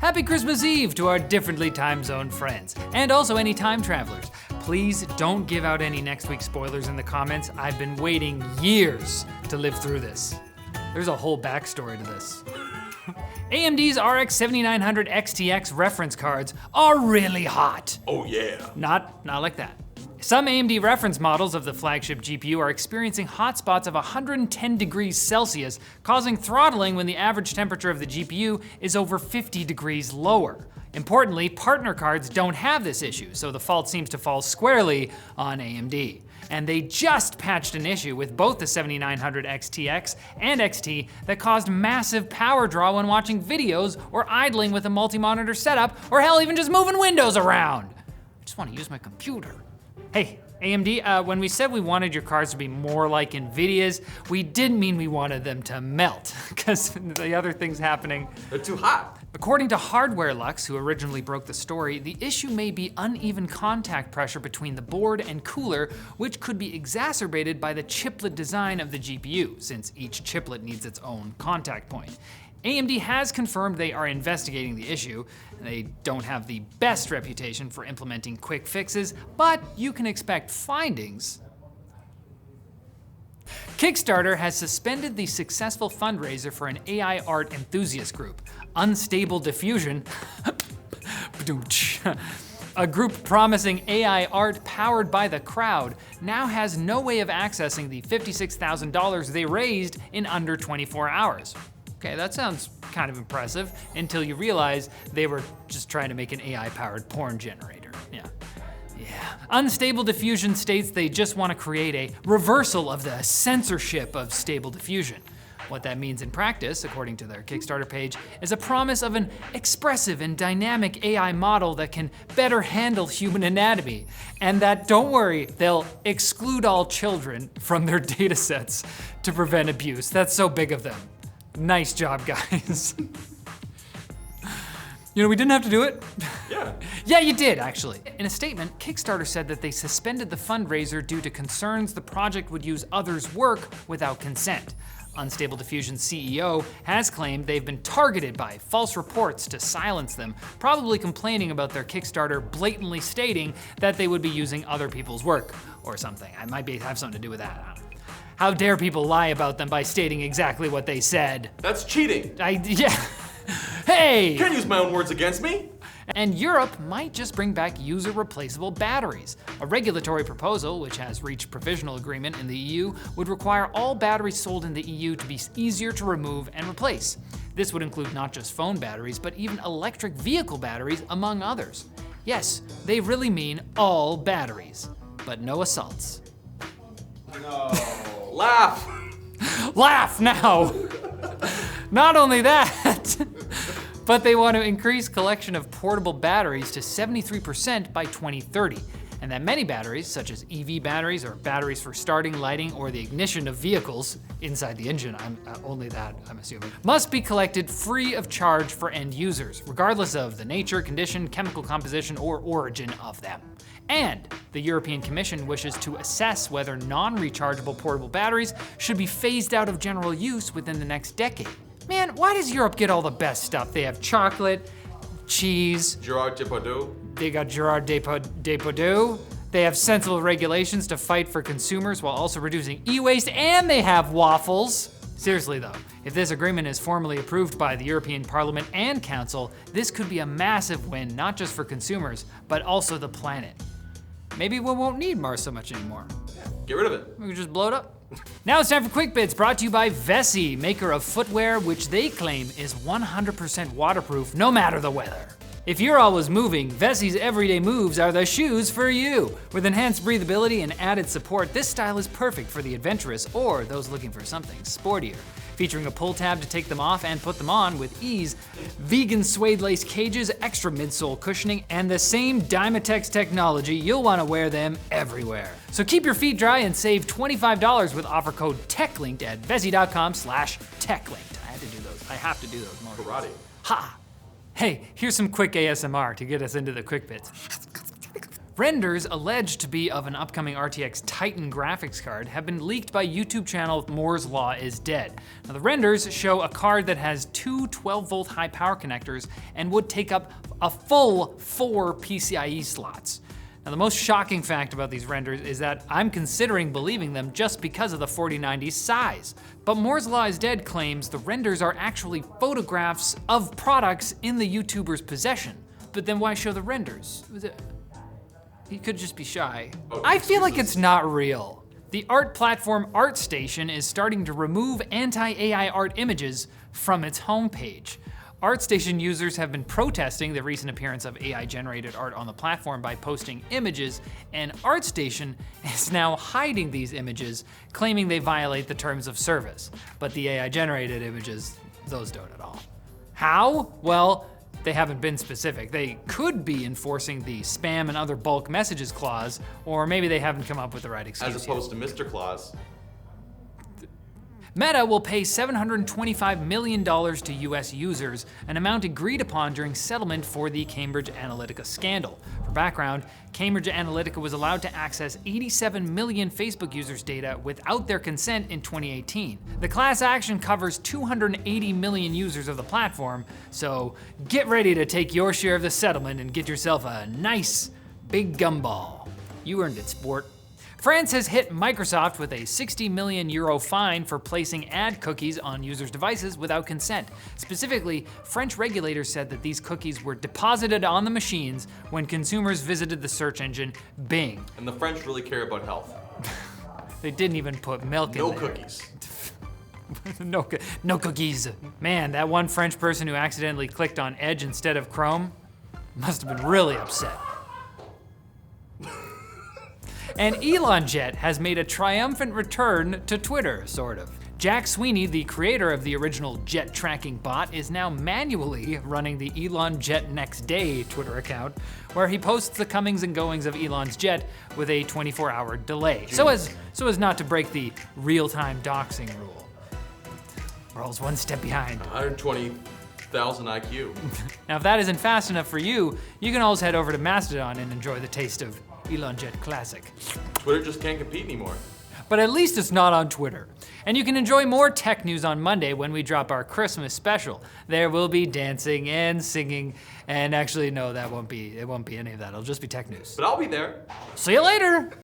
Happy Christmas Eve to our differently time zone friends, and also any time travelers. Please don't give out any next week spoilers in the comments. I've been waiting years to live through this. There's a whole backstory to this. AMD's RX 7900 XTX reference cards are really hot. Oh yeah. Not like that. Some AMD reference models of the flagship GPU are experiencing hotspots of 110 degrees Celsius, causing throttling when the average temperature of the GPU is over 50 degrees lower. Importantly, partner cards don't have this issue, so the fault seems to fall squarely on AMD. And they just patched an issue with both the 7900 XTX and XT that caused massive power draw when watching videos or idling with a multi-monitor setup, or hell, even just moving windows around. I just want to use my computer. Hey, AMD, when we said we wanted your cards to be more like NVIDIA's, we didn't mean we wanted them to melt, because the other things happening. They're too hot. According to Hardware Lux, who originally broke the story, the issue may be uneven contact pressure between the board and cooler, which could be exacerbated by the chiplet design of the GPU, since each chiplet needs its own contact point. AMD has confirmed they are investigating the issue. They don't have the best reputation for implementing quick fixes, but you can expect findings. Kickstarter has suspended the successful fundraiser for an AI art enthusiast group, Unstable Diffusion. A group promising AI art powered by the crowd now has no way of accessing the $56,000 they raised in under 24 hours. Okay, that sounds kind of impressive until you realize they were just trying to make an AI-powered porn generator. Yeah. Unstable Diffusion states they just want to create a reversal of the censorship of Stable Diffusion. What that means in practice, according to their Kickstarter page, is a promise of an expressive and dynamic AI model that can better handle human anatomy. And that, don't worry, they'll exclude all children from their datasets to prevent abuse. That's so big of them. Nice job, guys. You know, we didn't have to do it. Yeah. Yeah, you did, actually. In a statement, Kickstarter said that they suspended the fundraiser due to concerns the project would use others' work without consent. Unstable Diffusion's CEO has claimed they've been targeted by false reports to silence them, probably complaining about their Kickstarter blatantly stating that they would be using other people's work or something. It might have something to do with that. I don't know. How dare people lie about them by stating exactly what they said? That's cheating. Yeah. Hey! You can't use my own words against me. And Europe might just bring back user-replaceable batteries. A regulatory proposal, which has reached provisional agreement in the EU, would require all batteries sold in the EU to be easier to remove and replace. This would include not just phone batteries, but even electric vehicle batteries, among others. Yes, they really mean all batteries, but no assaults. No. Laugh. Laugh now. Not only that, but they want to increase collection of portable batteries to 73% by 2030, and that many batteries, such as EV batteries or batteries for starting, lighting, or the ignition of vehicles inside the engine, only that, I'm assuming, must be collected free of charge for end users, regardless of the nature, condition, chemical composition, or origin of them. And the European Commission wishes to assess whether non-rechargeable portable batteries should be phased out of general use within the next decade. Man, why does Europe get all the best stuff? They have chocolate, cheese. Gerard Depardieu. They got Gerard Depardieu. They have sensible regulations to fight for consumers while also reducing e-waste, and they have waffles. Seriously though, if this agreement is formally approved by the European Parliament and Council, this could be a massive win, not just for consumers, but also the planet. Maybe we won't need Mars so much anymore. Yeah, get rid of it. We can just blow it up. Now it's time for Quick Bits, brought to you by Vessi, maker of footwear, which they claim is 100% waterproof no matter the weather. If you're always moving, Vessi's everyday moves are the shoes for you. With enhanced breathability and added support, this style is perfect for the adventurous or those looking for something sportier. Featuring a pull tab to take them off and put them on with ease, vegan suede lace cages, extra midsole cushioning, and the same Dymatex technology, you'll want to wear them everywhere. So keep your feet dry and save $25 with offer code TechLinked at vessi.com/techlinked. I have to do those more. Karate. Ha! Hey, here's some quick ASMR to get us into the Quick Bits. Renders alleged to be of an upcoming RTX Titan graphics card have been leaked by YouTube channel Moore's Law is Dead. Now, the renders show a card that has two 12-volt high power connectors and would take up a full 4 PCIe slots. Now, the most shocking fact about these renders is that I'm considering believing them just because of the 4090's size. But Moore's Law is Dead claims the renders are actually photographs of products in the YouTuber's possession. But then why show the renders? He could just be shy. I feel like it's not real. The art platform Artstation is starting to remove anti-AI art images from its homepage. Artstation users have been protesting the recent appearance of AI-generated art on the platform by posting images, and Artstation is now hiding these images, claiming they violate the terms of service. But the AI-generated images, those don't at all. How? Well, they haven't been specific. They could be enforcing the spam and other bulk messages clause, or maybe they haven't come up with the right excuse As opposed to Mr. Claus. Meta will pay $725 million to US users, an amount agreed upon during settlement for the Cambridge Analytica scandal. For background, Cambridge Analytica was allowed to access 87 million Facebook users' data without their consent in 2018. The class action covers 280 million users of the platform, so get ready to take your share of the settlement and get yourself a nice big gumball. You earned it, sport. France has hit Microsoft with a €60 million fine for placing ad cookies on users' devices without consent. Specifically, French regulators said that these cookies were deposited on the machines when consumers visited the search engine Bing. And the French really care about health. They didn't even put milk in there. No cookies. No cookies. Man, that one French person who accidentally clicked on Edge instead of Chrome must have been really upset. And ElonJet has made a triumphant return to Twitter, sort of. Jack Sweeney, the creator of the original jet tracking bot, is now manually running the ElonJet Next Day Twitter account, where he posts the comings and goings of Elon's jet with a 24-hour delay, so as not to break the real-time doxing rule. We're always one step behind. 120,000 IQ. Now, if that isn't fast enough for you, you can always head over to Mastodon and enjoy the taste of ElonJet Classic. Twitter just can't compete anymore. But at least it's not on Twitter. And you can enjoy more tech news on Monday when we drop our Christmas special. There will be dancing and singing, and actually, no, it won't be any of that. It'll just be tech news. But I'll be there. See you later.